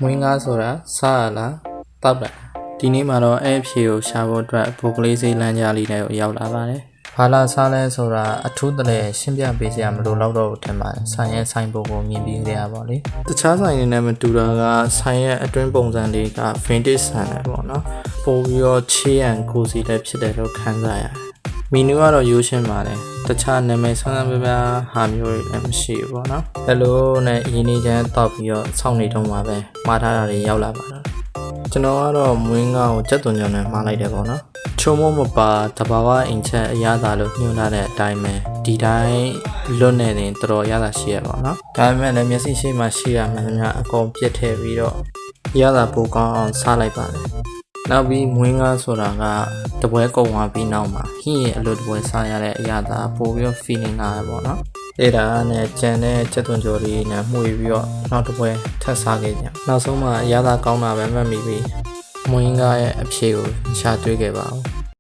မွေးငါဆိုတာစားရလားတောက်တာဒီနေ့မှာတော့အဲ့အဖြေကိုရှာဖို့အတွက်ဘိုကလေးစေးလမ်းကြားလေးတွေကိုရောက်လာပါတယ်ဘာလာစားလဲဆိုတာအထူးတလဲရှင်းပြပေးစရာမလိုတော့ဘူးထင်ပါတယ်ဆိုင်ရဲ့ဆိုင်ပုံကိုမြင်ပြီးကြရပါလေတခြားဆိုင်တွေနဲ့မတူတာကဆိုင်ရဲ့အတွင်းပုံစံတွေက vintage ဆန်တယ်ပေါ့နော်ပို့ပြီးတော့ချေးရန်ကိုစီလည်းဖြစ်တယ်လို့ခံစားရတယ်မီနူကတော့ရိုးရှင်းပါတယ်တခြားနာမည်ဆန်းဆန်းပြပြဟာမျိုးတွေလည်းမရှိဘူးပေါ့နော်အဲ့လိုနဲ့ရင်းနှီးချမ်းတောက်ပြီးတော့စောင့်နေတော့မှာပဲမှားထားတာတွေရောက်လာပါတော့ကျွန်တော်ကတော့မွေးငါကိုကြက်သွန်ကြောင်နဲ့မှားလိုက်တယ်ပေါ့နော်ချုံမမပါတဘာဝအင်ချက်အရသာလို့ညွှန်ထားတဲ့အတိုင်းပဲဒီတိုင်းလွတ်နေရင်တော်တော်ရသာရှိရပါတော့နော်ဒါပေမဲ့လည်းမျက်စိရှိမှရှိရမှန်များအကုန်ပြစ်ထည့်ပြီးတော့ရသာပိုကောင်းအောင်စားလိုက်ပါတယ်နောက်ပြီးမွေးငါဆိုတာကတပွဲကုန်သွားပြီးနောက်မှာဟင်းရဲ့အလိုတပွဲစားရတဲ့အရာသာပို့ပြီးတော့ feeling လာတယ်ပေါ့နော်အဲ့ဒါနဲ့ကြံတဲ့ချက်သွန်ကြော်လေးနဲ့မှုပြီးတော့နောက်တပွဲထပ်စားခဲ့ကြနောက်ဆုံးမှအရာသာကောင်းတာပဲမှတ်မိပြီးမွေးငါရဲ့အဖြေကိုရှာတွေ့ခဲ့ပါဦး